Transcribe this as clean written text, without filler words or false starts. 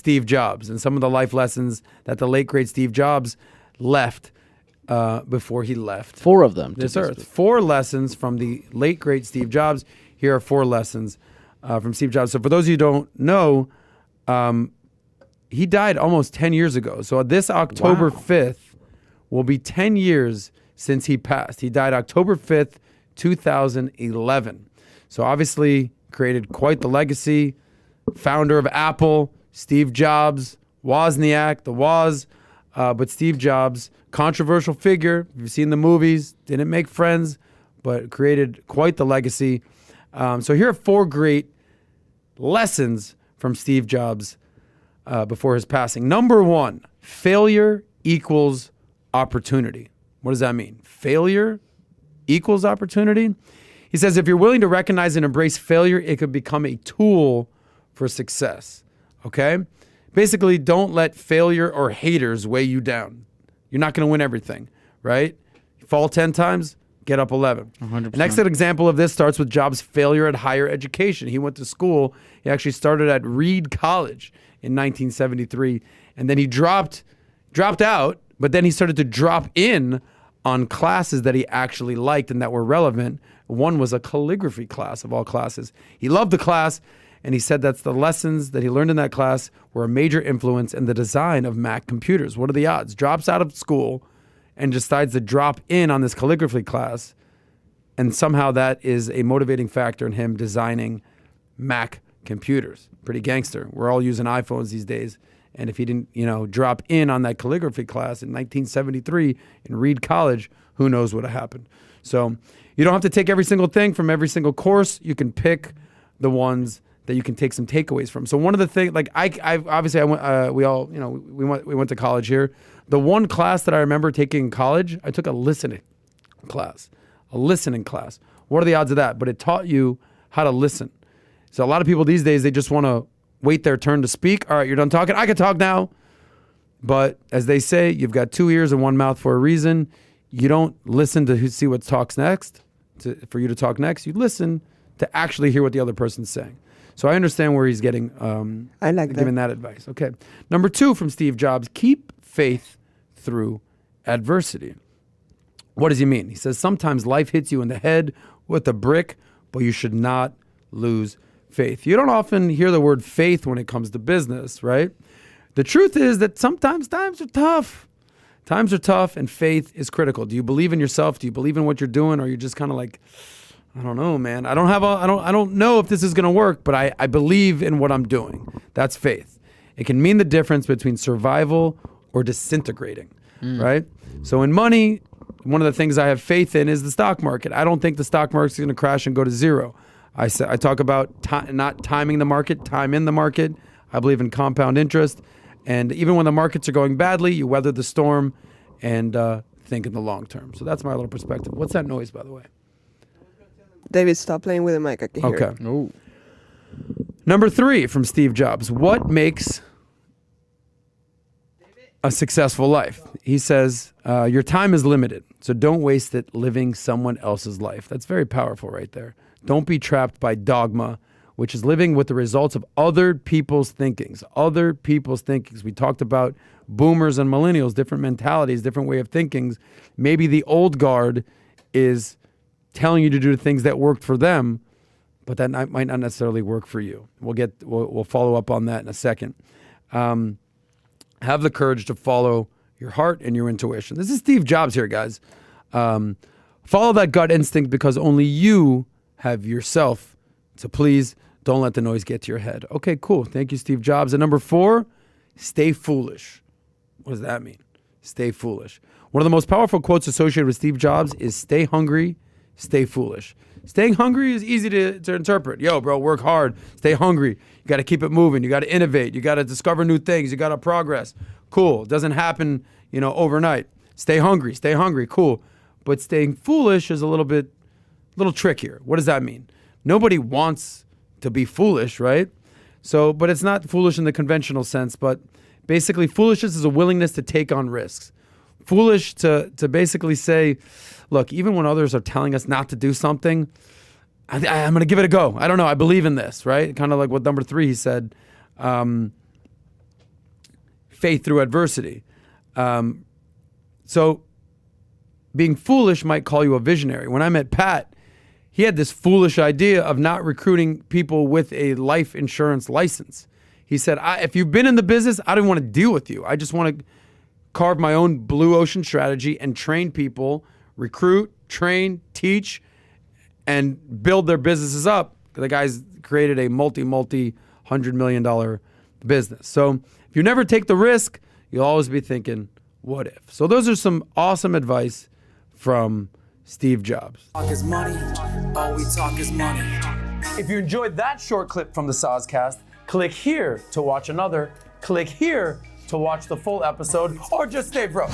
Steve Jobs and some of the life lessons that the late, great Steve Jobs left before he left. 4 of them. This earth. 4 lessons from the late, great Steve Jobs. Here are 4 lessons from Steve Jobs. So for those of you who don't know, he died almost 10 years ago. So this October 5th will be 10 years since he passed. He died October 5th, 2011. So obviously created quite the legacy. Founder of Apple, Steve Jobs, Wozniak, the Woz. But Steve Jobs, controversial figure. If you've seen the movies, didn't make friends, but created quite the legacy. So here are 4 great lessons from Steve Jobs before his passing. Number 1, failure equals opportunity. What does that mean? Failure equals opportunity? He says, if you're willing to recognize and embrace failure, it could become a tool for success. Okay? Basically, don't let failure or haters weigh you down. You're not going to win everything, right? Fall 10 times, get up 11. 100%. An excellent example of this starts with Jobs' failure at higher education. He went to school. He actually started at Reed College in 1973, and then he dropped out, but then he started to drop in on classes that he actually liked and that were relevant. One was a calligraphy class of all classes. He loved the class, and he said that's the lessons that he learned in that class were a major influence in the design of Mac computers. What are the odds? Drops out of school and decides to drop in on this calligraphy class, and somehow that is a motivating factor in him designing Mac computers. Pretty gangster. We're all using iPhones these days. And if he didn't, drop in on that calligraphy class in 1973 in Reed College, who knows what would have happened. So you don't have to take every single thing from every single course. You can pick the ones that you can take some takeaways from. So one of the things, like I went, we went to college here. The one class that I remember taking in college, I took a listening class. What are the odds of that? But it taught you how to listen. So a lot of people these days, they just want to wait their turn to speak. All right, you're done talking. I can talk now. But as they say, you've got 2 ears and 1 mouth for a reason. You don't listen to see what talks next, for you to talk next. You listen to actually hear what the other person's saying. So I understand where he's getting giving that advice. Okay. Number 2 from Steve Jobs, keep faith through adversity. What does he mean? He says, sometimes life hits you in the head with a brick, but you should not lose faith. You don't often hear the word faith when it comes to business, right? The truth is that sometimes times are tough. Times are tough and faith is critical. Do you believe in yourself? Do you believe in what you're doing? Or are you just kind of like, I don't know, man. I don't know if this is going to work, but I believe in what I'm doing. That's faith. It can mean the difference between survival or disintegrating, right? So in money, one of the things I have faith in is the stock market. I don't think the stock market is going to crash and go to zero. I talk about not timing the market, time in the market. I believe in compound interest. And even when the markets are going badly, you weather the storm and think in the long term. So that's my little perspective. What's that noise, by the way? David, stop playing with the mic. I can hear it. Oh. Number 3 from Steve Jobs. What makes a successful life? He says, your time is limited, so don't waste it living someone else's life. That's very powerful right there. Don't be trapped by dogma, which is living with the results of other people's thinkings. Other people's thinkings. We talked about boomers and millennials, different mentalities, different way of thinking. Maybe the old guard is telling you to do things that worked for them, but that might not necessarily work for you. We'll follow up on that in a second. Have the courage to follow your heart and your intuition. This is Steve Jobs here, guys. Follow that gut instinct because only you have yourself to please. Don't let the noise get to your head. Okay, cool. Thank you, Steve Jobs. And number 4, stay foolish. What does that mean? Stay foolish. One of the most powerful quotes associated with Steve Jobs is stay hungry, stay foolish. Staying hungry is easy to interpret. Yo, bro, work hard. Stay hungry. You got to keep it moving. You got to innovate. You got to discover new things. You got to progress. Cool. It doesn't happen, overnight. Stay hungry. Stay hungry. Cool. But staying foolish is a little trickier. What does that mean? Nobody wants to be foolish, right? So, but it's not foolish in the conventional sense, but basically foolishness is a willingness to take on risks. Foolish to basically say, look, even when others are telling us not to do something, I'm going to give it a go. I don't know. I believe in this, right? Kind of like what number 3 he said. faith through adversity. So being foolish might call you a visionary. When I met Pat, he had this foolish idea of not recruiting people with a life insurance license. He said, if you've been in the business, I don't want to deal with you. I just want to carve my own blue ocean strategy and train people, recruit, train, teach, and build their businesses up. The guy's created a multi-$100 million business. So if you never take the risk, you'll always be thinking, what if? So those are some awesome advice from Steve Jobs. Talk is money. All we talk is money. If you enjoyed that short clip from the Soscast, click here to watch another, click here to watch the full episode, or just stay broke.